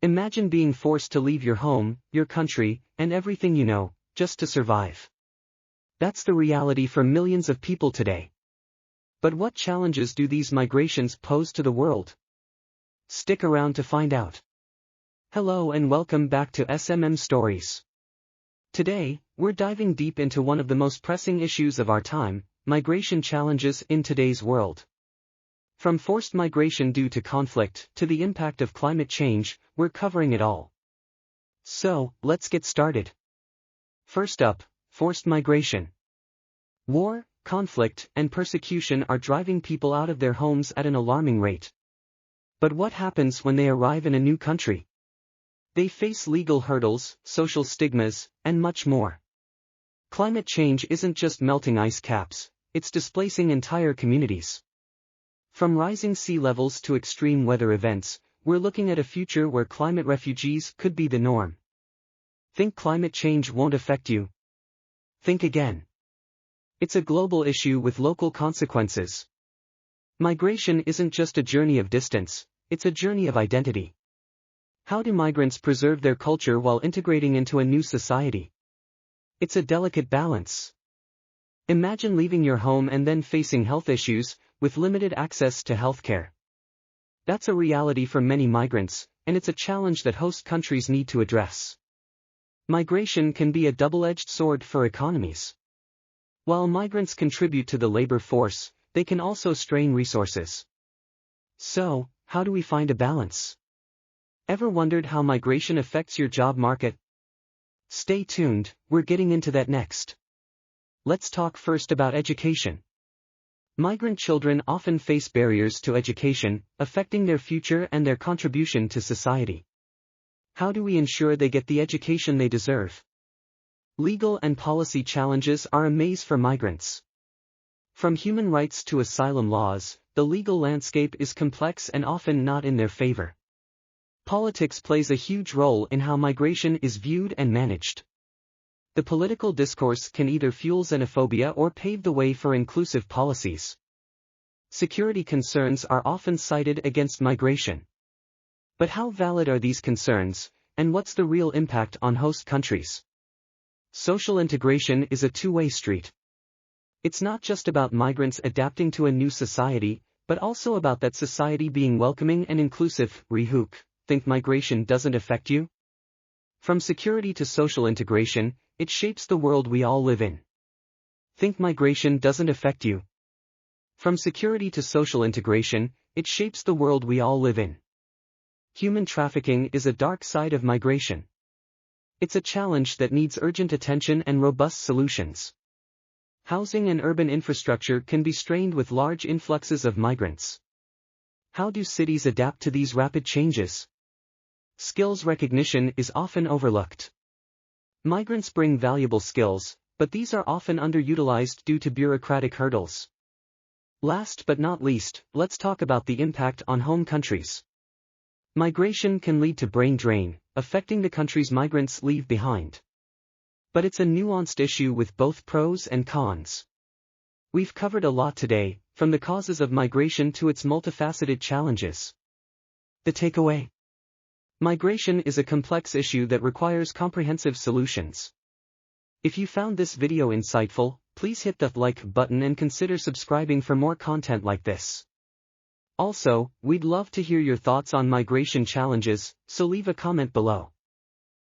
Imagine being forced to leave your home, your country, and everything you know, just to survive. That's the reality for millions of people today. But what challenges do these migrations pose to the world? Stick around to find out. Hello and welcome back to SMM Stories. Today, we're diving deep into one of the most pressing issues of our time, migration challenges in today's world. From forced migration due to conflict to the impact of climate change, we're covering it all. So, let's get started. First up, forced migration. War, conflict, and persecution are driving people out of their homes at an alarming rate. But what happens when they arrive in a new country? They face legal hurdles, social stigmas, and much more. Climate change isn't just melting ice caps, it's displacing entire communities. From rising sea levels to extreme weather events, we're looking at a future where climate refugees could be the norm. Think climate change won't affect you? Think again. It's a global issue with local consequences. Migration isn't just a journey of distance, it's a journey of identity. How do migrants preserve their culture while integrating into a new society? It's a delicate balance. Imagine leaving your home and then facing health issues, with limited access to healthcare. That's a reality for many migrants, and it's a challenge that host countries need to address. Migration can be a double-edged sword for economies. While migrants contribute to the labor force, they can also strain resources. So, how do we find a balance? Ever wondered how migration affects your job market? Stay tuned, we're getting into that next. Let's talk first about education. Migrant children often face barriers to education, affecting their future and their contribution to society. How do we ensure they get the education they deserve? Legal and policy challenges are a maze for migrants. From human rights to asylum laws, the legal landscape is complex and often not in their favor. Politics plays a huge role in how migration is viewed and managed. The political discourse can either fuel xenophobia or pave the way for inclusive policies. Security concerns are often cited against migration. But how valid are these concerns, and what's the real impact on host countries? Social integration is a two-way street. It's not just about migrants adapting to a new society, but also about that society being welcoming and inclusive. Rehook, think migration doesn't affect you? From security to social integration, it shapes the world we all live in. Think migration doesn't affect you? From security to social integration, it shapes the world we all live in. Human trafficking is a dark side of migration. It's a challenge that needs urgent attention and robust solutions. Housing and urban infrastructure can be strained with large influxes of migrants. How do cities adapt to these rapid changes? Skills recognition is often overlooked. Migrants bring valuable skills, but these are often underutilized due to bureaucratic hurdles. Last but not least, let's talk about the impact on home countries. Migration can lead to brain drain, affecting the countries migrants leave behind. But it's a nuanced issue with both pros and cons. We've covered a lot today, from the causes of migration to its multifaceted challenges. The takeaway? Migration is a complex issue that requires comprehensive solutions. If you found this video insightful, please hit the like button and consider subscribing for more content like this. Also, we'd love to hear your thoughts on migration challenges, so leave a comment below.